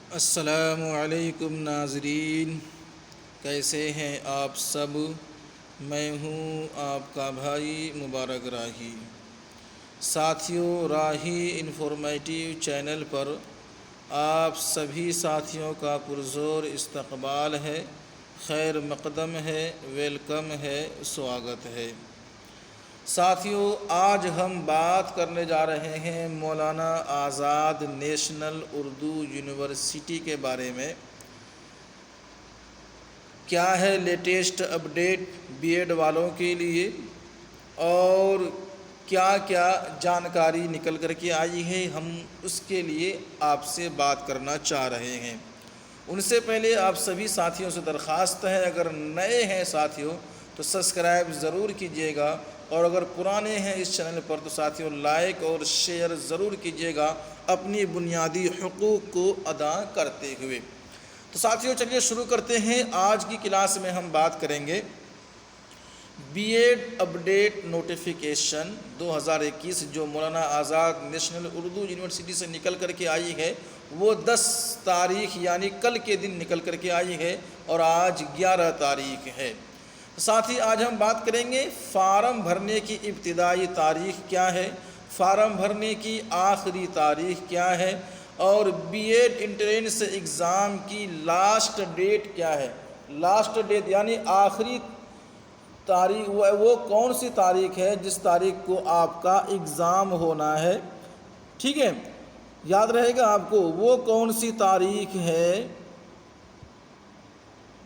السلام علیکم ناظرین، کیسے ہیں آپ سب؟ میں ہوں آپ کا بھائی مبارک راہی۔ ساتھیوں، راہی انفارمیٹیو چینل پر آپ سبھی ساتھیوں کا پرزور استقبال ہے، خیر مقدم ہے، ویلکم ہے، سواگت ہے۔ ساتھیوں، آج ہم بات کرنے جا رہے ہیں مولانا آزاد نیشنل اردو یونیورسٹی کے بارے میں۔ کیا ہے لیٹسٹ اپڈیٹ بی ایڈ والوں کے لیے، اور کیا کیا جانکاری نکل کر کے آئی ہے، ہم اس کے لیے آپ سے بات کرنا چاہ رہے ہیں۔ ان سے پہلے آپ سبھی ساتھیوں سے درخواست ہے، اگر نئے ہیں ساتھیوں تو سبسکرائب ضرور کیجیے گا، اور اگر پرانے ہیں اس چینل پر تو ساتھیوں لائک اور شیئر ضرور کیجیے گا، اپنی بنیادی حقوق کو ادا کرتے ہوئے۔ تو ساتھیوں چلیے شروع کرتے ہیں۔ آج کی کلاس میں ہم بات کریں گے بی ایڈ اپڈیٹ نوٹیفیکیشن 2021 جو مولانا آزاد نیشنل اردو یونیورسٹی سے نکل کر کے آئی ہے، وہ 10 تاریخ یعنی کل کے دن نکل کر کے آئی ہے، اور آج 11 تاریخ ہے۔ ساتھ ہی آج ہم بات کریں گے فارم بھرنے کی ابتدائی تاریخ کیا ہے، فارم بھرنے کی آخری تاریخ کیا ہے، اور بی ایڈ انٹرنس ایگزام کی لاسٹ ڈیٹ کیا ہے۔ لاسٹ ڈیٹ یعنی آخری تاریخ وہ کون سی تاریخ ہے جس تاریخ کو آپ کا ایگزام ہونا ہے، ٹھیک ہے، یاد رہے گا آپ کو، وہ کون سی تاریخ ہے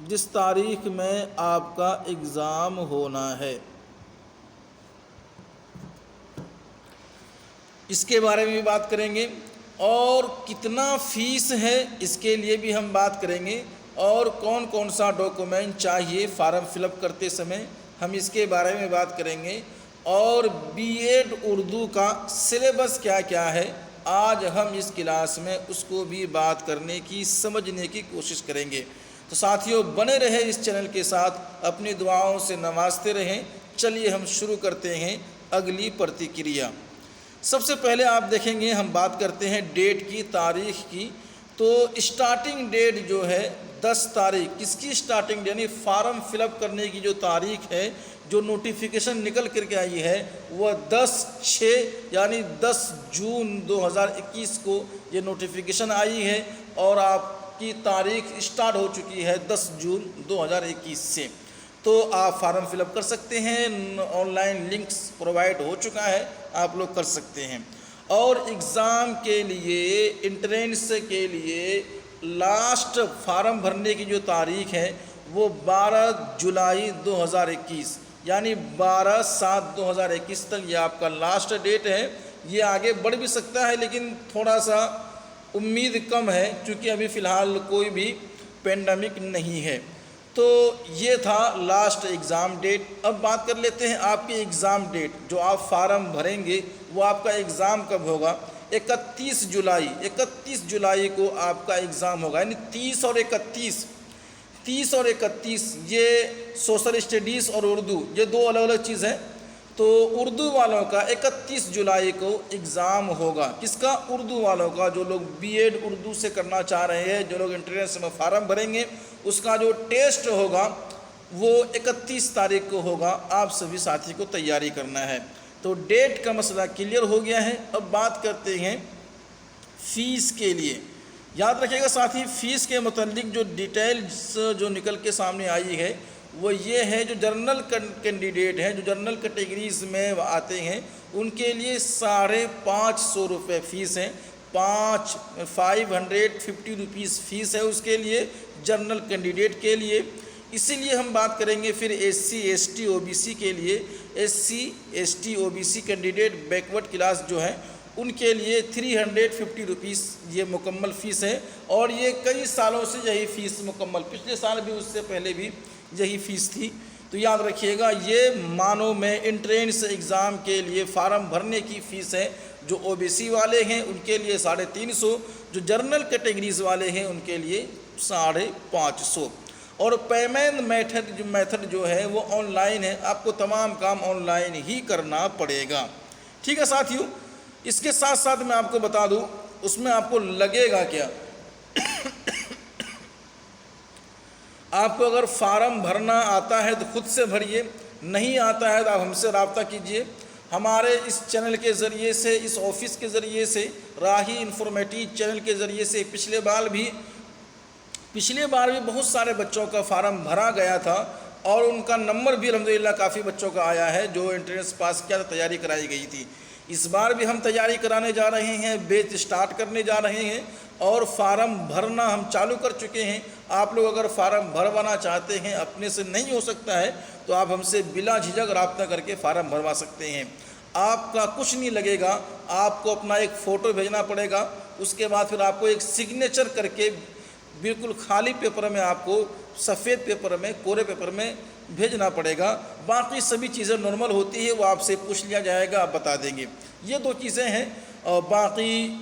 جس تاریخ میں آپ کا ایگزام ہونا ہے۔ اس کے بارے میں بھی بات کریں گے، اور کتنا فیس ہے اس کے لیے بھی ہم بات کریں گے، اور کون کون سا ڈاکومنٹ چاہیے فارم فل اپ کرتے سمے، ہم اس کے بارے میں بات کریں گے، اور بی ایڈ اردو کا سلیبس کیا کیا ہے، آج ہم اس کلاس میں اس کو بھی بات کرنے کی سمجھنے کی کوشش کریں گے۔ تو ساتھیوں بنے رہے اس چینل کے ساتھ، اپنی دعاؤں سے نوازتے رہیں۔ چلیے ہم شروع کرتے ہیں اگلی پرتیکریا۔ سب سے پہلے آپ دیکھیں گے، ہم بات کرتے ہیں ڈیٹ کی، تاریخ کی۔ تو اسٹارٹنگ ڈیٹ جو ہے 10 تاریخ، کس کی اسٹارٹنگ یعنی فارم فل اپ کرنے کی جو تاریخ ہے، جو نوٹیفیکیشن نکل کر کے آئی ہے، وہ 10/6 یعنی 10 جون 2021 کو یہ نوٹیفیکیشن آئی ہے، اور آپ کی تاریخ اسٹارٹ ہو چکی ہے 10 جون 2021 سے۔ تو آپ فارم فل اپ کر سکتے ہیں، آن لائن لنکس پرووائڈ ہو چکا ہے، آپ لوگ کر سکتے ہیں۔ اور ایگزام کے لیے، انٹرنس کے لیے لاسٹ فارم بھرنے کی جو تاریخ ہے وہ 12 جولائی 2021 یعنی 12/7/2021 تک یہ آپ کا لاسٹ ڈیٹ ہے۔ یہ آگے بڑھ بھی سکتا ہے، لیکن تھوڑا سا امید کم ہے، کیونکہ ابھی فی الحال کوئی بھی پینڈیمک نہیں ہے۔ تو یہ تھا لاسٹ ایگزام ڈیٹ۔ اب بات کر لیتے ہیں آپ کی ایگزام ڈیٹ، جو آپ فارم بھریں گے وہ آپ کا ایگزام کب ہوگا۔ 31 جولائی کو آپ کا ایگزام ہوگا، یعنی 30 اور 31 یہ سوشل اسٹڈیز اور اردو، یہ دو الگ الگ چیز ہیں۔ تو اردو والوں کا 31 جولائی کو ایگزام ہوگا، کس کا؟ اردو والوں کا، جو لوگ بی ایڈ اردو سے کرنا چاہ رہے ہیں، جو لوگ انٹرنس میں فارم بھریں گے، اس کا جو ٹیسٹ ہوگا وہ 31 تاریخ کو ہوگا۔ آپ سبھی ساتھی کو تیاری کرنا ہے۔ تو ڈیٹ کا مسئلہ کلیئر ہو گیا ہے۔ اب بات کرتے ہیں فیس کے لیے۔ یاد رکھیے گا ساتھی، فیس کے متعلق جو ڈیٹیلز جو نکل کے سامنے آئی ہے وہ یہ ہے، جو جنرل کینڈیڈیٹ ہیں، جو جنرل کیٹیگریز میں آتے ہیں، ان کے لیے 550 روپے فیس ہے، 550 روپیز فیس ہے اس کے لیے، جنرل کینڈیڈیٹ کے لیے۔ اسی لیے ہم بات کریں گے پھر S C S T O B C کے لیے۔ S C S T O B C candidate backward class جو ہیں ان کے لیے 350 روپیز یہ مکمل فیس ہے، اور یہ کئی سالوں سے یہی فیس مکمل، پچھلے سال بھی، اس سے پہلے بھی یہی فیس تھی۔ تو یاد رکھیے گا، یہ مانو میں انٹرنس ایگزام کے لیے فارم بھرنے کی فیس ہے۔ جو او بی سی والے ہیں ان کے لیے 350، جو جنرل کیٹیگریز والے ہیں ان کے لیے 550۔ اور پیمنٹ میتھڈ جو ہے وہ آن لائن ہے، آپ کو تمام کام آن لائن ہی کرنا پڑے گا، ٹھیک ہے ساتھیوں۔ اس کے ساتھ ساتھ میں آپ کو بتا دوں، اس میں آپ کو لگے گا کیا آپ کو اگر فارم بھرنا آتا ہے تو خود سے بھریے، نہیں آتا ہے تو آپ ہم سے رابطہ کیجیے۔ ہمارے اس چینل کے ذریعے سے، اس آفس کے ذریعے سے، راہی انفارمیٹیو چینل کے ذریعے سے پچھلے بار بھی بہت سارے بچوں کا فارم بھرا گیا تھا، اور ان کا نمبر بھی الحمدللہ کافی بچوں کا آیا ہے جو انٹرنس پاس کیا تھا، تیاری کرائی گئی تھی۔ اس بار بھی ہم تیاری کرانے جا رہے ہیں، بیچ سٹارٹ کرنے جا رہے ہیں، اور فارم بھرنا ہم چالو کر چکے ہیں۔ آپ لوگ اگر فارم بھروانا چاہتے ہیں، اپنے سے نہیں ہو سکتا ہے تو آپ ہم سے بلا جھجک رابطہ کر کے فارم بھروا سکتے ہیں۔ آپ کا کچھ نہیں لگے گا، آپ کو اپنا ایک فوٹو بھیجنا پڑے گا، اس کے بعد پھر آپ کو ایک سگنیچر کر کے بالکل خالی پیپر میں، آپ کو سفید پیپر میں، کورے پیپر میں بھیجنا پڑے گا۔ باقی سبھی چیزیں نارمل ہوتی ہے، وہ آپ سے پوچھ لیا جائے گا، آپ بتا دیں گے۔ یہ 2 چیزیں ہیں، اور باقی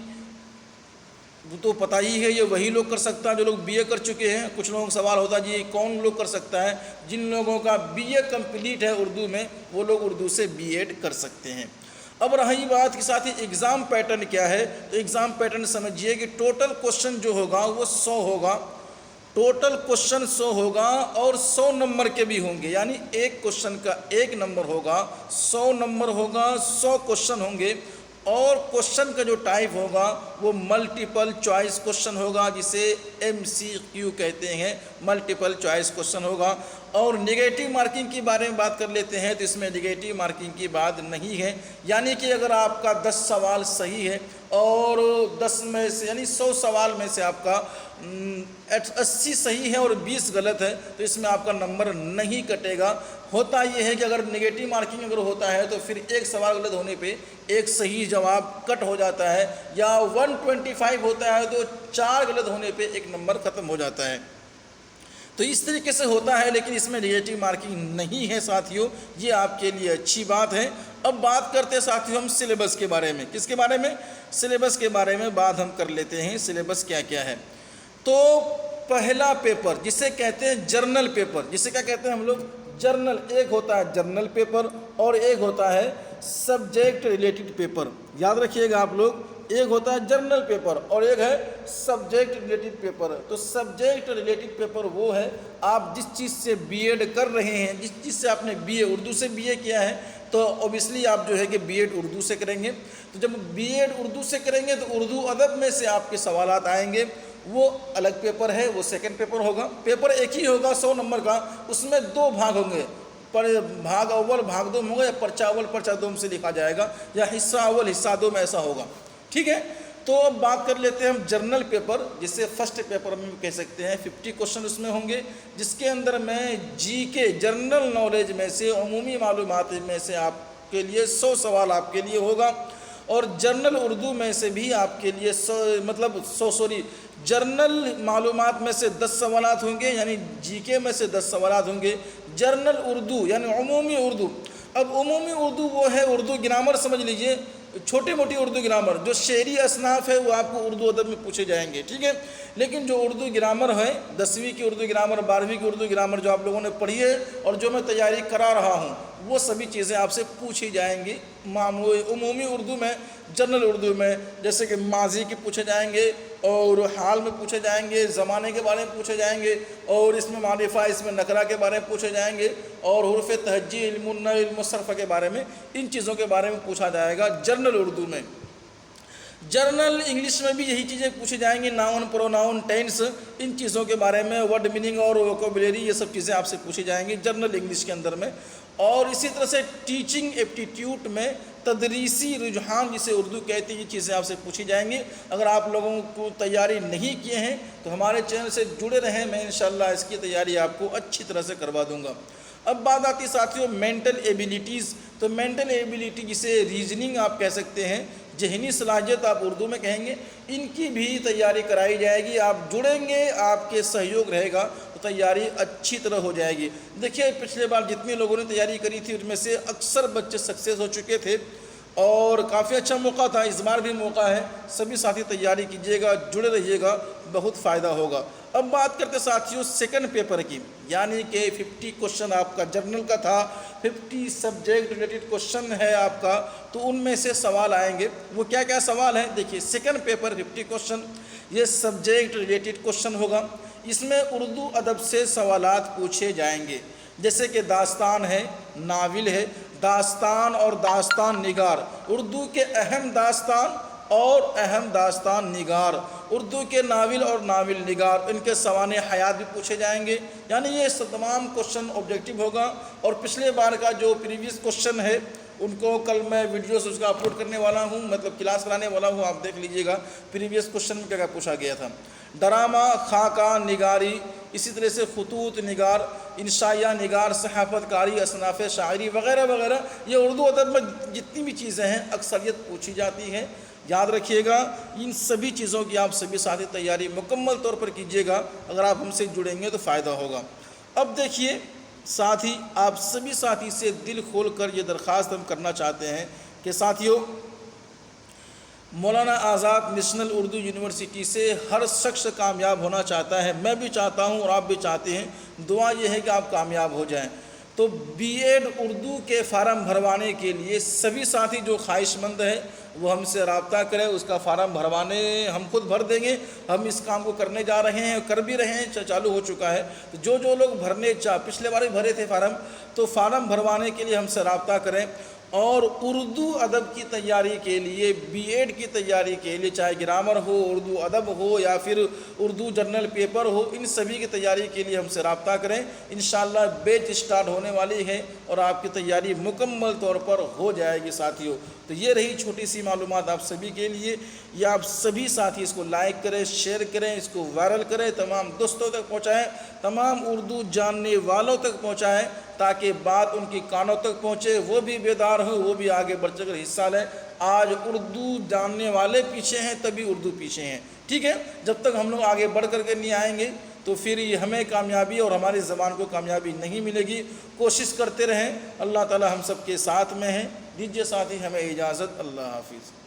وہ تو پتہ ہی ہے، یہ وہی لوگ کر سکتا ہے جو لوگ بی اے کر چکے ہیں۔ کچھ لوگوں کا سوال ہوتا ہے جی کون لوگ کر سکتا ہے؟ جن لوگوں کا بی اے کمپلیٹ ہے اردو میں، وہ لوگ اردو سے بی ایڈ کر سکتے ہیں۔ اب رہی بات کے ساتھ ہی ایگزام پیٹرن کیا ہے، تو ایگزام پیٹرن سمجھیے کہ ٹوٹل کوشچن جو ہوگا وہ 100 ہوگا، ٹوٹل کوشچن 100 ہوگا، اور 100 نمبر کے بھی ہوں گے، یعنی ایک کوشچن کا 1 نمبر ہوگا، 100 نمبر ہوگا، 100 کوشچن ہوں گے۔ اور کوشچن کا جو ٹائپ ہوگا وہ ملٹیپل چوائس کوشچن ہوگا، جسے MCQ کہتے ہیں، ملٹیپل چوائس کوشچن ہوگا۔ اور نگیٹو مارکنگ کے بارے میں بات کر لیتے ہیں، تو اس میں نگیٹو مارکنگ کی بات نہیں ہے، یعنی کہ اگر آپ کا 10 سوال صحیح ہے اور 10 میں سے یعنی 100 سوال میں سے آپ کا 80 صحیح ہے اور 20 غلط ہے، تو اس میں آپ کا نمبر نہیں کٹے گا۔ ہوتا یہ ہے کہ اگر نگیٹو مارکنگ اگر ہوتا ہے تو پھر ایک سوال غلط ہونے پہ ایک صحیح جواب کٹ ہو جاتا ہے، یا 125 ہوتا ہے تو 4 غلط ہونے پہ ایک نمبر ختم ہو جاتا ہے۔ تو اس طریقے سے ہوتا ہے، لیکن اس میں نگیٹو مارکنگ نہیں ہے ساتھیوں، یہ آپ کے لیے اچھی بات ہے۔ اب بات کرتے ہیں ساتھیوں ہم سلیبس کے بارے میں۔ کس کے بارے میں؟ سلیبس کے بارے میں بات ہم کر لیتے ہیں، سلیبس کیا کیا ہے۔ تو پہلا پیپر جسے کہتے ہیں جرنل پیپر، جسے کیا کہتے ہیں ہم لوگ؟ جرنل۔ ایک ہوتا ہے جرنل پیپر اور ایک ہوتا ہے سبجیکٹ ریلیٹڈ پیپر۔ یاد رکھیے گا آپ لوگ، ایک ہوتا ہے جرنل پیپر اور ایک ہے سبجیکٹ ریلیٹڈ پیپر۔ تو سبجیکٹ ریلیٹڈ پیپر وہ ہے آپ جس چیز سے بی ایڈ کر رہے ہیں، جس چیز سے آپ نے بی اے اردو سے بی اے کیا ہے، تو اوبیسلی آپ جو ہے کہ بی ایڈ اردو سے کریں گے۔ تو جب بی ایڈ اردو سے کریں گے تو اردو ادب میں سے آپ کے سوالات آئیں گے، وہ الگ پیپر ہے، وہ سیکنڈ پیپر ہوگا۔ پیپر ایک ہی ہوگا 100 نمبر کا، اس میں 2 بھاگ ہوں گے، بھاگ اول بھاگ دوم ہوگا، یا پرچہ اول پرچہ دوم سے لکھا جائے گا، یا حصہ اول حصہ دوم ایسا ہوگا، ٹھیک ہے۔ تو اب بات کر لیتے ہیں ہم جرنل پیپر، جسے فرسٹ پیپر میں کہہ سکتے ہیں۔ 50 کوشچن اس میں ہوں گے، جس کے اندر میں جی کے جنرل نالج میں سے، عمومی معلومات میں سے آپ کے لیے 100 سوال آپ کے لیے ہوگا، اور جرنل اردو میں سے بھی آپ کے لیے جرنل معلومات میں سے 10 سوالات ہوں گے، یعنی جی کے میں سے 10 سوالات ہوں گے۔ جرنل اردو یعنی عمومی اردو۔ اب عمومی اردو وہ ہے، اردو گرامر سمجھ لیجئے، چھوٹی موٹی اردو گرامر، جو شعری اصناف ہے وہ آپ کو اردو ادب میں پوچھے جائیں گے، ٹھیک ہے۔ لیکن جو اردو گرامر ہے، 10ویں کی اردو گرامر، 12ویں کی اردو گرامر جو آپ لوگوں نے پڑھی ہے اور جو میں تیاری کرا رہا ہوں، وہ سبھی چیزیں آپ سے پوچھی جائیں گی عمومی اردو میں، جنرل اردو میں۔ جیسے کہ ماضی کے پوچھے جائیں گے، اور حال میں پوچھے جائیں گے، زمانے کے بارے میں پوچھے جائیں گے، اور اس میں معرفہ، اس میں نکرہ کے بارے میں پوچھے جائیں گے، اور حروف تہجی، علم النحو، علم الصرف کے بارے میں، ان چیزوں کے بارے میں پوچھا جائے گا جنرل اردو میں۔ جرنل انگلش میں بھی یہی چیزیں پوچھی جائیں گی، ناؤن، پروناؤن، ٹینس، ان چیزوں کے بارے میں، ورڈ میننگ اور ووکیبلری، یہ سب چیزیں آپ سے پوچھی جائیں گی جرنل انگلش کے اندر میں۔ اور اسی طرح سے ٹیچنگ ایپٹیٹیوڈ میں تدریسی رجحان جسے اردو کہتے ہیں، یہ چیزیں آپ سے پوچھی جائیں گی۔ اگر آپ لوگوں کو تیاری نہیں کیے ہیں تو ہمارے چینل سے جڑے رہیں، میں انشاءاللہ اس کی تیاری آپ کو اچھی طرح سے کروا دوں گا۔ اب بات آتی ساتھیوں مینٹل ایبیلیٹیز۔ تو مینٹل ایبیلیٹی جسے ریزننگ آپ کہہ سکتے ہیں، ذہنی صلاحیت آپ اردو میں کہیں گے، ان کی بھی تیاری کرائی جائے گی۔ آپ جڑیں گے، آپ کے سہیوگ رہے گا تو تیاری اچھی طرح ہو جائے گی۔ دیکھیے پچھلے بار جتنے لوگوں نے تیاری کری تھی ان میں سے اکثر بچے سکسیس ہو چکے تھے، اور کافی اچھا موقع تھا، اس بار بھی موقع ہے، سبھی ساتھی تیاری کیجیے گا، جڑے رہیے گا، بہت فائدہ ہوگا۔ اب بات کرتے ساتھیوں سیکنڈ پیپر کی، یعنی کہ 50 کوشچن آپ کا جرنل کا تھا، 50 سبجیکٹ ریلیٹڈ کوشچن ہے آپ کا، تو ان میں سے سوال آئیں گے۔ وہ کیا کیا سوال ہیں؟ دیکھیے سیکنڈ پیپر 50 کوشچن، یہ سبجیکٹ ریلیٹڈ کوشچن ہوگا۔ اس میں اردو ادب سے سوالات پوچھے جائیں گے، جیسے کہ داستان ہے، ناول ہے، داستان اور داستان نگار، اردو کے اہم داستان اور اہم داستان نگار، اردو کے ناول اور ناول نگار، ان کے سوانح حیات بھی پوچھے جائیں گے۔ یعنی یہ تمام کوشچن آبجیکٹیو ہوگا۔ اور پچھلے بار کا جو پریویس کوشچن ہے ان کو کل میں ویڈیوز اس کا اپلوڈ کرنے والا ہوں، مطلب کلاس کرانے والا ہوں، آپ دیکھ لیجئے گا پریویس کوشچن میں کیا کیا پوچھا گیا تھا۔ ڈرامہ، خاکہ نگاری، اسی طرح سے خطوط نگار، انشائیہ نگار، صحافت کاری، اصناف شاعری وغیرہ وغیرہ، یہ اردو ادب میں جتنی بھی چیزیں ہیں اکثریت پوچھی جاتی ہیں۔ یاد رکھیے گا ان سبھی چیزوں کی آپ سبھی ساتھی تیاری مکمل طور پر کیجیے گا، اگر آپ ہم سے جڑیں گے تو فائدہ ہوگا۔ اب دیکھیے ساتھی، آپ سبھی ساتھی سے دل کھول کر یہ درخواست ہم کرنا چاہتے ہیں کہ ساتھیوں، مولانا آزاد نیشنل اردو یونیورسٹی سے ہر شخص کامیاب ہونا چاہتا ہے، میں بھی چاہتا ہوں اور آپ بھی چاہتے ہیں۔ دعا یہ ہے کہ آپ کامیاب ہو جائیں۔ تو بی ایڈ اردو کے فارم بھروانے کے لیے سبھی ساتھی جو خواہش مند ہیں وہ ہم سے رابطہ کریں، اس کا فارم بھروانے ہم خود بھر دیں گے۔ ہم اس کام کو کرنے جا رہے ہیں، کر بھی رہے ہیں، چالو ہو چکا ہے۔ تو جو لوگ بھرنے پچھلے بار بھی بھرے تھے فارم، تو فارم بھروانے کے لیے ہم سے رابطہ کریں۔ اور اردو ادب کی تیاری کے لیے، بی ایڈ کی تیاری کے لیے، چاہے گرامر ہو، اردو ادب ہو یا پھر اردو جرنل پیپر ہو، ان سبھی کی تیاری کے لیے ہم سے رابطہ کریں۔ انشاءاللہ بیچ اسٹارٹ ہونے والی ہے اور آپ کی تیاری مکمل طور پر ہو جائے گی ساتھیوں۔ تو یہ رہی چھوٹی سی معلومات آپ سبھی کے لیے۔ یہ آپ سبھی ساتھی اس کو لائک کریں، شیئر کریں، اس کو وائرل کریں، تمام دوستوں تک پہنچائیں، تمام اردو جاننے والوں تک پہنچائیں، تاکہ بات ان کی کانوں تک پہنچے، وہ بھی بیدار ہوں، وہ بھی آگے بڑھ کر حصہ لیں۔ آج اردو جاننے والے پیچھے ہیں، تبھی اردو پیچھے ہیں، ٹھیک ہے؟ جب تک ہم لوگ آگے بڑھ کر کے نہیں آئیں گے تو پھر یہ ہمیں کامیابی اور ہماری زبان کو کامیابی نہیں ملے گی۔ کوشش کرتے رہیں، اللہ تعالی ہم سب کے ساتھ میں ہیں۔ دیجیے ساتھی ہمیں اجازت، اللہ حافظ۔